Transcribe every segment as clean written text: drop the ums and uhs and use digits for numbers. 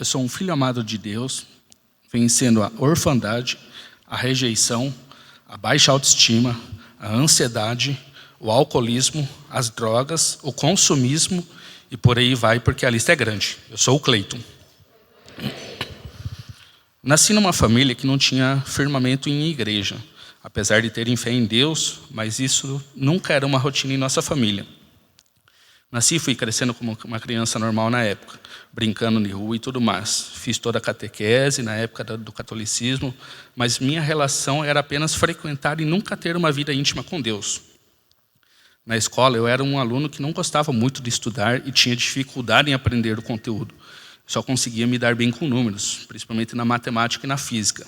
Eu sou um filho amado de Deus, vencendo a orfandade, a rejeição, a baixa autoestima, a ansiedade, o alcoolismo, as drogas, o consumismo e por aí vai, porque a lista é grande. Eu sou o Cleiton. Nasci numa família que não tinha firmamento em igreja, apesar de terem fé em Deus, mas isso nunca era uma rotina em nossa família. Nasci e fui crescendo como uma criança normal na época, brincando de rua e tudo mais. Fiz toda a catequese na época do catolicismo, mas minha relação era apenas frequentar e nunca ter uma vida íntima com Deus. Na escola, eu era um aluno que não gostava muito de estudar e tinha dificuldade em aprender o conteúdo. Só conseguia me dar bem com números, principalmente na matemática e na física.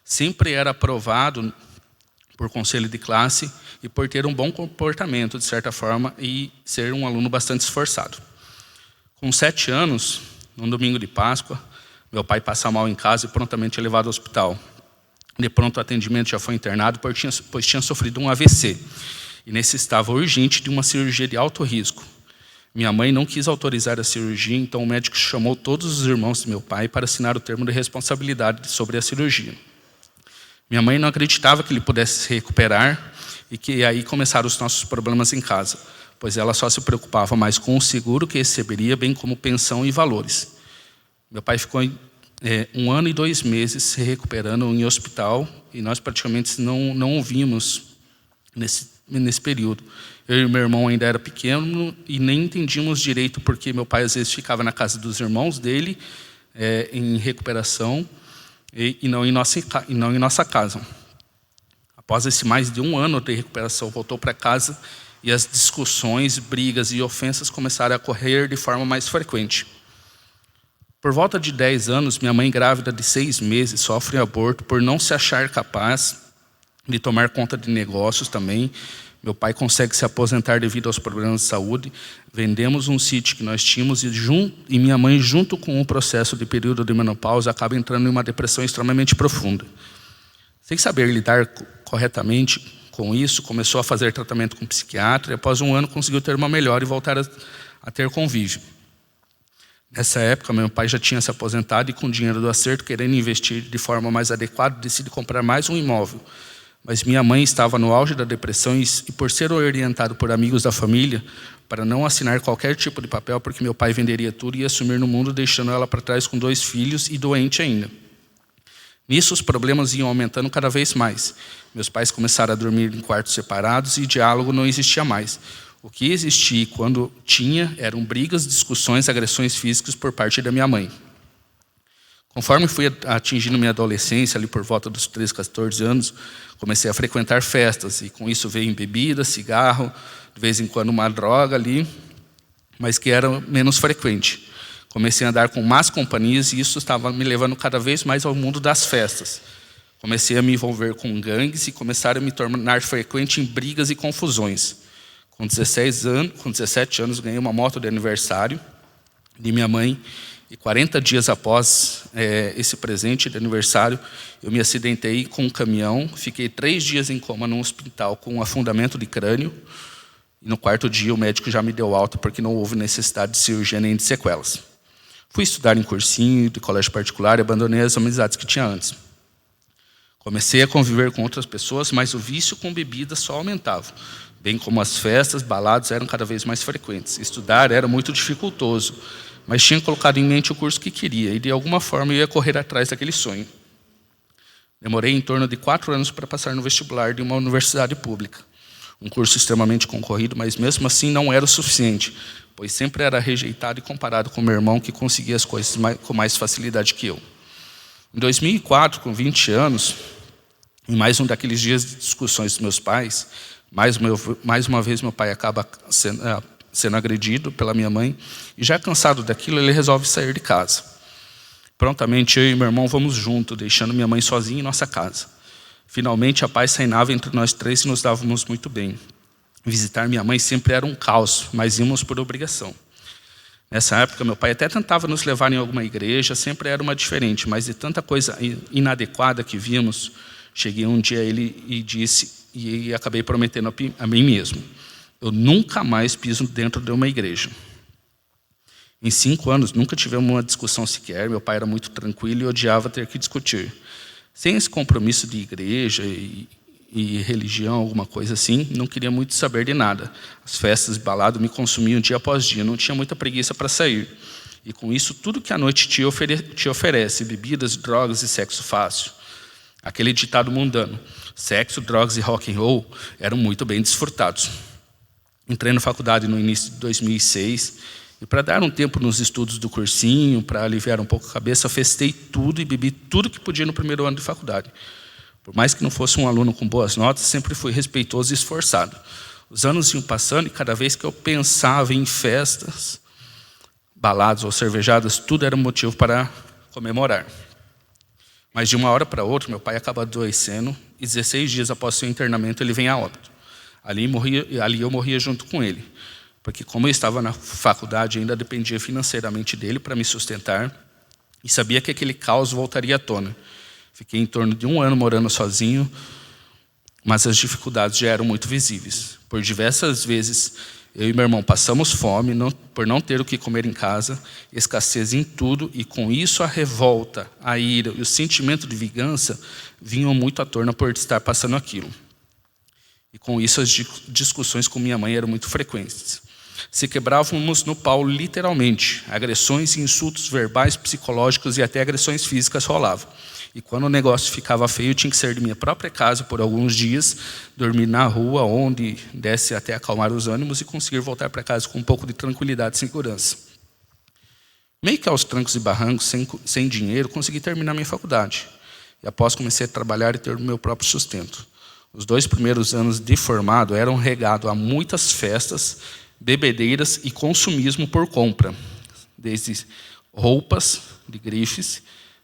Sempre era aprovado por conselho de classe e por ter um bom comportamento, de certa forma, e ser um aluno bastante esforçado. Com 7 anos, num domingo de Páscoa, meu pai passa mal em casa e prontamente é levado ao hospital. De pronto atendimento já foi internado, pois tinha sofrido um AVC e necessitava urgente de uma cirurgia de alto risco. Minha mãe não quis autorizar a cirurgia, então o médico chamou todos os irmãos de meu pai para assinar o termo de responsabilidade sobre a cirurgia. Minha mãe não acreditava que ele pudesse se recuperar e que aí começaram os nossos problemas em casa, pois ela só se preocupava mais com o seguro que receberia, bem como pensão e valores. Meu pai ficou 1 ano e 2 meses se recuperando em hospital e nós praticamente não o vimos nesse período. Eu e meu irmão ainda era pequeno e nem entendíamos direito porque meu pai às vezes ficava na casa dos irmãos dele em recuperação e não em nossa casa. Após esse mais de 1 ano de recuperação, voltou para casa e as discussões, brigas e ofensas começaram a ocorrer de forma mais frequente. Por volta de 10 anos, minha mãe, grávida de 6 meses, sofre aborto por não se achar capaz de tomar conta de negócios também. Meu pai consegue se aposentar devido aos problemas de saúde. Vendemos um sítio que nós tínhamos e minha mãe, junto com o processo de período de menopausa, acaba entrando em uma depressão extremamente profunda. Sem saber lidar corretamente com isso, começou a fazer tratamento com psiquiatra e após 1 ano conseguiu ter uma melhora e voltar a ter convívio. Nessa época, meu pai já tinha se aposentado e com o dinheiro do acerto, querendo investir de forma mais adequada, decide comprar mais um imóvel. Mas minha mãe estava no auge da depressão e por ser orientado por amigos da família, para não assinar qualquer tipo de papel, porque meu pai venderia tudo e ia sumir no mundo, deixando ela para trás com 2 filhos e doente ainda. Nisso, os problemas iam aumentando cada vez mais. Meus pais começaram a dormir em quartos separados e diálogo não existia mais. O que existia quando tinha eram brigas, discussões, agressões físicas por parte da minha mãe. Conforme fui atingindo minha adolescência, ali por volta dos 13, 14 anos, comecei a frequentar festas, e com isso veio bebida, cigarro, de vez em quando uma droga ali, mas que era menos frequente. Comecei a andar com más companhias e isso estava me levando cada vez mais ao mundo das festas. Comecei a me envolver com gangues e começaram a me tornar frequente em brigas e confusões. Com 17 anos, ganhei uma moto de aniversário de minha mãe. E 40 dias após esse presente de aniversário, eu me acidentei com um caminhão. Fiquei 3 dias em coma num hospital com um afundamento de crânio. E no 4º dia o médico já me deu alta porque não houve necessidade de cirurgia nem de sequelas. Fui estudar em cursinho de colégio particular e abandonei as amizades que tinha antes. Comecei a conviver com outras pessoas, mas o vício com bebida só aumentava. Bem como as festas, baladas eram cada vez mais frequentes. Estudar era muito dificultoso, mas tinha colocado em mente o curso que queria e de alguma forma eu ia correr atrás daquele sonho. Demorei em torno de 4 anos para passar no vestibular de uma universidade pública. Um curso extremamente concorrido, mas mesmo assim não era o suficiente, pois sempre era rejeitado e comparado com meu irmão que conseguia as coisas com mais facilidade que eu. Em 2004, com 20 anos, em mais um daqueles dias de discussões dos meus pais, mais uma vez meu pai acaba sendo agredido pela minha mãe, e já cansado daquilo, ele resolve sair de casa. Prontamente, eu e meu irmão vamos juntos, deixando minha mãe sozinha em nossa casa. Finalmente, a paz reinava entre nós 3 e nos dávamos muito bem. Visitar minha mãe sempre era um caos, mas íamos por obrigação. Nessa época, meu pai até tentava nos levar em alguma igreja, sempre era uma diferente, mas de tanta coisa inadequada que vimos, cheguei um dia a ele e disse, e acabei prometendo a mim mesmo: eu nunca mais piso dentro de uma igreja. Em 5 anos, nunca tivemos uma discussão sequer. Meu pai era muito tranquilo e odiava ter que discutir. Sem esse compromisso de igreja e religião, alguma coisa assim, não queria muito saber de nada. As festas e baladas me consumiam dia após dia, não tinha muita preguiça para sair. E com isso, tudo que a noite te oferece, bebidas, drogas e sexo fácil. Aquele ditado mundano, sexo, drogas e rock and roll, eram muito bem desfrutados. Entrei na faculdade no início de 2006, e para dar um tempo nos estudos do cursinho, para aliviar um pouco a cabeça, festei tudo e bebi tudo que podia no primeiro ano de faculdade. Por mais que não fosse um aluno com boas notas, sempre fui respeitoso e esforçado. Os anos iam passando e cada vez que eu pensava em festas, baladas ou cervejadas, tudo era motivo para comemorar. Mas de uma hora para outra, meu pai acaba adoecendo e 16 dias após seu internamento ele vem a óbito. Ali eu morria junto com ele, porque como eu estava na faculdade, ainda dependia financeiramente dele para me sustentar e sabia que aquele caos voltaria à tona. Fiquei em torno de 1 ano morando sozinho, mas as dificuldades já eram muito visíveis. Por diversas vezes, eu e meu irmão passamos fome por não ter o que comer em casa, escassez em tudo, e com isso a revolta, a ira e o sentimento de vingança vinham muito à tona por estar passando aquilo. E com isso as discussões com minha mãe eram muito frequentes. Se quebrávamos no pau literalmente, agressões e insultos verbais, psicológicos e até agressões físicas rolavam. E quando o negócio ficava feio, tinha que sair de minha própria casa por alguns dias, dormir na rua, onde desse até acalmar os ânimos e conseguir voltar para casa com um pouco de tranquilidade e segurança. Meio que aos trancos e barrancos, sem dinheiro, consegui terminar minha faculdade. E após comecei a trabalhar e ter o meu próprio sustento. Os 2 primeiros anos de formado eram regados a muitas festas, bebedeiras e consumismo por compra. Desde roupas de grifes,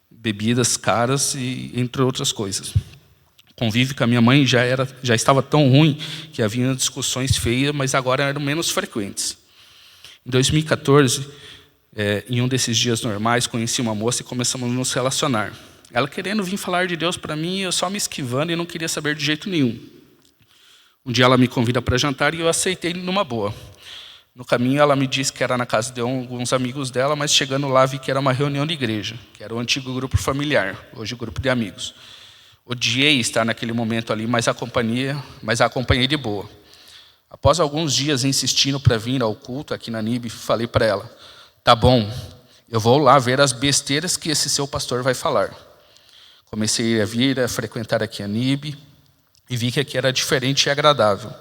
bebidas caras e entre outras coisas. O convívio com a minha mãe já estava tão ruim que havia discussões feias, mas agora eram menos frequentes. Em 2014, em um desses dias normais, conheci uma moça e começamos a nos relacionar. Ela querendo vir falar de Deus para mim, eu só me esquivando e não queria saber de jeito nenhum. Um dia ela me convida para jantar e eu aceitei numa boa. No caminho, ela me disse que era na casa de alguns amigos dela, mas chegando lá vi que era uma reunião de igreja, que era o antigo grupo familiar, hoje o grupo de amigos. Odiei estar naquele momento ali, mas a acompanhei de boa. Após alguns dias insistindo para vir ao culto aqui na NIB, falei para ela, tá bom, eu vou lá ver as besteiras que esse seu pastor vai falar. Comecei a vir, a frequentar aqui a NIB, e vi que aqui era diferente e agradável.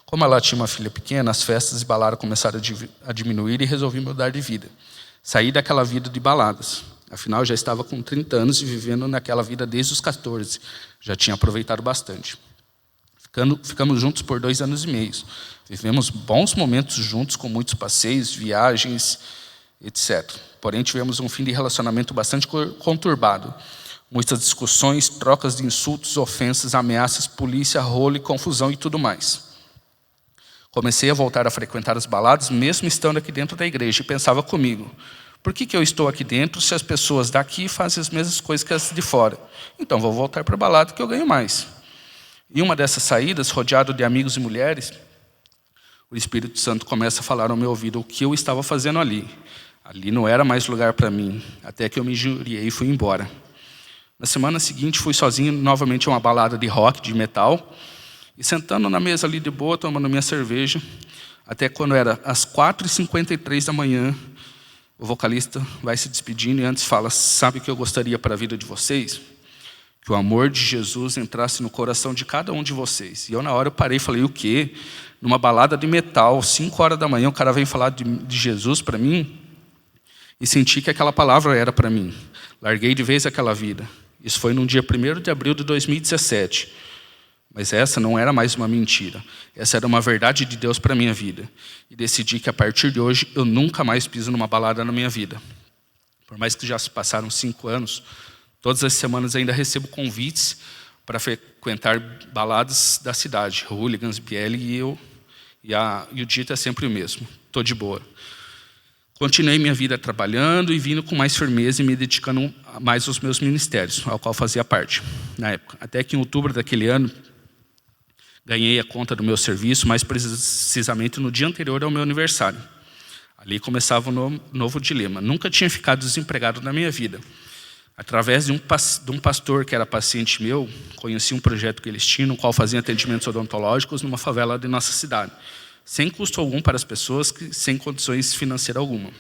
Como ela tinha uma filha pequena, as festas e baladas começaram a diminuir e resolvi mudar de vida. Saí daquela vida de baladas. Afinal, já estava com 30 anos e vivendo naquela vida desde os 14. Já tinha aproveitado bastante. Ficamos juntos por 2 anos e meio. Vivemos bons momentos juntos, com muitos passeios, viagens, etc. Porém, tivemos um fim de relacionamento bastante conturbado. Muitas discussões, trocas de insultos, ofensas, ameaças, polícia, rolo e confusão e tudo mais. Comecei a voltar a frequentar as baladas, mesmo estando aqui dentro da igreja, e pensava comigo, por que eu estou aqui dentro se as pessoas daqui fazem as mesmas coisas que as de fora? Então vou voltar para a balada que eu ganho mais. Em uma dessas saídas, rodeado de amigos e mulheres, o Espírito Santo começa a falar ao meu ouvido o que eu estava fazendo ali. Ali não era mais lugar para mim, até que eu me injuriei e fui embora. Na semana seguinte, fui sozinho novamente a uma balada de rock, de metal, e sentando na mesa ali de boa, tomando minha cerveja, até quando era às 4h53 da manhã, o vocalista vai se despedindo e antes fala, sabe o que eu gostaria para a vida de vocês? Que o amor de Jesus entrasse no coração de cada um de vocês. E eu na hora eu parei e falei, o quê? Numa balada de metal, 5 horas da manhã, o cara vem falar de Jesus para mim? E senti que aquela palavra era para mim. Larguei de vez aquela vida. Isso foi no dia 1º de abril de 2017. Mas essa não era mais uma mentira. Essa era uma verdade de Deus para a minha vida. E decidi que a partir de hoje eu nunca mais piso numa balada na minha vida. Por mais que já se passaram 5 anos, todas as semanas ainda recebo convites para frequentar baladas da cidade. Hooligans, BL e o dito é sempre o mesmo. Estou de boa. Continuei minha vida trabalhando e vindo com mais firmeza e me dedicando mais aos meus ministérios, ao qual fazia parte na época. Até que em outubro daquele ano, ganhei a conta do meu serviço, mais precisamente no dia anterior ao meu aniversário. Ali começava um novo dilema. Nunca tinha ficado desempregado na minha vida. Através de um pastor que era paciente meu, conheci um projeto que eles tinham, no qual faziam atendimentos odontológicos numa favela de nossa cidade, sem custo algum para as pessoas, sem condições financeiras alguma.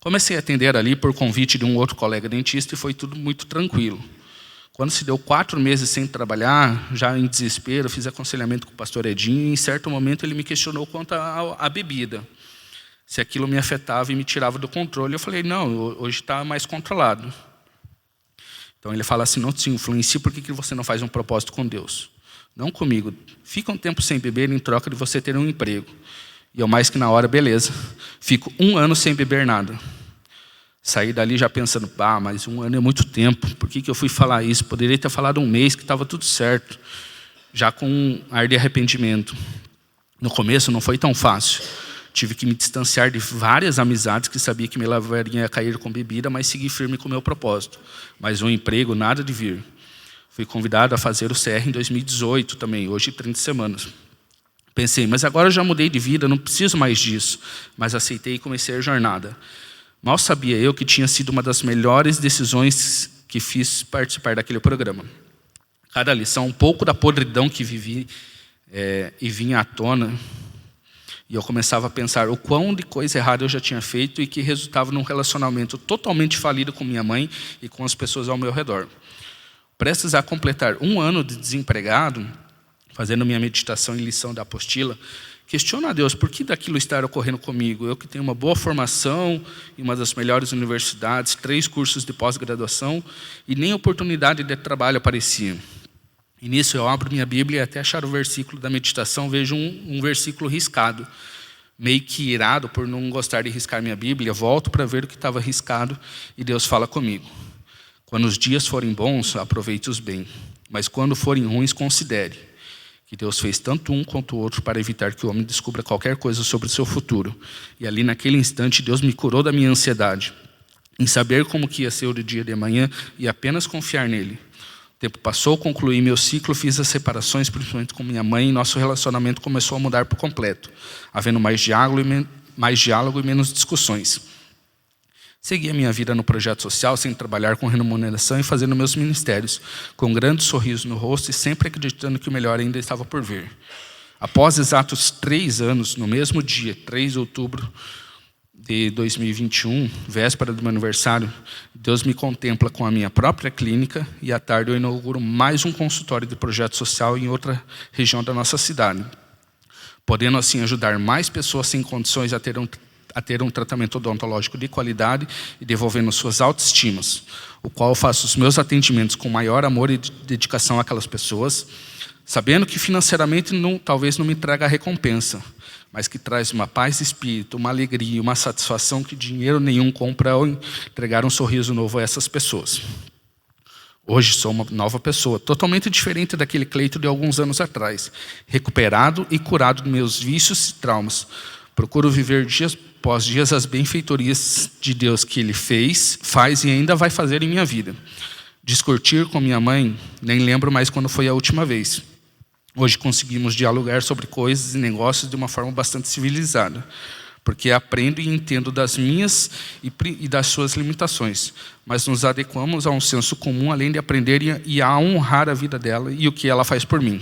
Comecei a atender ali por convite de um outro colega dentista e foi tudo muito tranquilo. Quando se deu 4 meses sem trabalhar, já em desespero, fiz aconselhamento com o pastor Edinho e em certo momento ele me questionou quanto à bebida. Se aquilo me afetava e me tirava do controle. Eu falei, não, hoje está mais controlado. Então ele fala assim, não te influencia, por que você não faz um propósito com Deus? Não comigo. Fica um tempo sem beber em troca de você ter um emprego. E eu mais que na hora, beleza. Fico 1 ano sem beber nada. Saí dali já pensando, mas 1 ano é muito tempo. Por que eu fui falar isso? Poderia ter falado 1 mês, que estava tudo certo. Já com um ar de arrependimento. No começo não foi tão fácil. Tive que me distanciar de várias amizades que sabia que me levariam a cair com bebida, mas segui firme com o meu propósito. Mas um emprego, nada de vir. Fui convidado a fazer o CR em 2018 também, hoje 30 semanas. Pensei, mas agora eu já mudei de vida, não preciso mais disso. Mas aceitei e comecei a jornada. Mal sabia eu que tinha sido uma das melhores decisões que fiz participar daquele programa. Cada lição, um pouco da podridão que vivi e vinha à tona. E eu começava a pensar o quão de coisa errada eu já tinha feito e que resultava num relacionamento totalmente falido com minha mãe e com as pessoas ao meu redor. Prestes a completar 1 ano de desempregado, fazendo minha meditação e lição da apostila, questiono a Deus, por que daquilo estar ocorrendo comigo? Eu que tenho uma boa formação em uma das melhores universidades, 3 cursos de pós-graduação e nem oportunidade de trabalho aparecia. E nisso eu abro minha Bíblia e até achar o versículo da meditação, vejo um versículo riscado. Meio que irado por não gostar de riscar minha Bíblia, volto para ver o que estava riscado e Deus fala comigo. Quando os dias forem bons, aproveite-os bem. Mas quando forem ruins, considere que Deus fez tanto um quanto o outro para evitar que o homem descubra qualquer coisa sobre o seu futuro. E ali naquele instante, Deus me curou da minha ansiedade, em saber como que ia ser o dia de amanhã e apenas confiar nele. O tempo passou, concluí meu ciclo, fiz as separações, principalmente com minha mãe, e nosso relacionamento começou a mudar por completo, havendo mais diálogo e menos discussões. Segui a minha vida no projeto social, sem trabalhar com remuneração e fazendo meus ministérios, com um grande sorriso no rosto e sempre acreditando que o melhor ainda estava por vir. Após exatos 3 anos, no mesmo dia, 3 de outubro de 2021, véspera do meu aniversário, Deus me contempla com a minha própria clínica e à tarde eu inauguro mais um consultório de projeto social em outra região da nossa cidade, podendo assim ajudar mais pessoas sem condições a ter um tratamento odontológico de qualidade e devolvendo suas autoestimas, o qual eu faço os meus atendimentos com maior amor e dedicação àquelas pessoas, sabendo que financeiramente talvez não me traga a recompensa, mas que traz uma paz de espírito, uma alegria, uma satisfação que dinheiro nenhum compra ao entregar um sorriso novo a essas pessoas. Hoje sou uma nova pessoa, totalmente diferente daquele Cleito de alguns anos atrás, recuperado e curado dos meus vícios e traumas. Procuro viver dias após dias as benfeitorias de Deus que Ele fez, faz e ainda vai fazer em minha vida. Discutir com minha mãe, nem lembro mais quando foi a última vez. Hoje conseguimos dialogar sobre coisas e negócios de uma forma bastante civilizada, porque aprendo e entendo das minhas e das suas limitações, mas nos adequamos a um senso comum, além de aprender e a honrar a vida dela e o que ela faz por mim.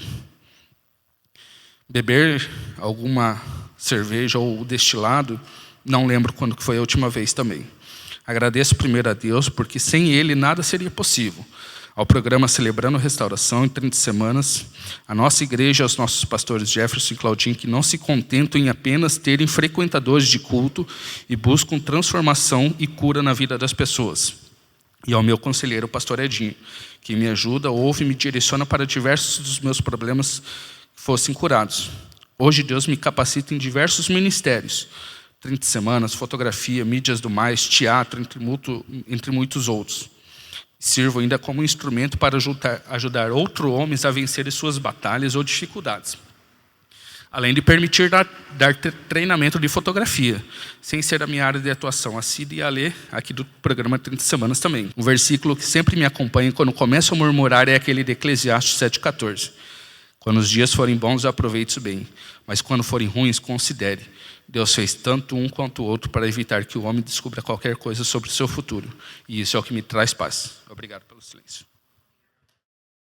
Beber alguma cerveja ou destilado, não lembro quando foi a última vez também. Agradeço primeiro a Deus, porque sem Ele nada seria possível. Ao programa Celebrando Restauração, em 30 semanas, a nossa igreja, aos nossos pastores Jefferson e Claudinho, que não se contentam em apenas terem frequentadores de culto e buscam transformação e cura na vida das pessoas. E ao meu conselheiro, o pastor Edinho, que me ajuda, ouve e me direciona para diversos dos meus problemas que fossem curados. Hoje Deus me capacita em diversos ministérios, 30 semanas, fotografia, mídias do mais, teatro, entre muitos outros. Sirvo ainda como instrumento para ajudar outros homens a vencerem suas batalhas ou dificuldades. Além de permitir dar treinamento de fotografia, sem ser a minha área de atuação, a Cida e a Lê, aqui do programa 30 semanas também. Um versículo que sempre me acompanha quando começo a murmurar é aquele de Eclesiastes 7,14. Quando os dias forem bons, aproveite-os bem, mas quando forem ruins, considere Deus fez tanto um quanto o outro para evitar que o homem descubra qualquer coisa sobre o seu futuro. E isso é o que me traz paz. Obrigado pelo silêncio.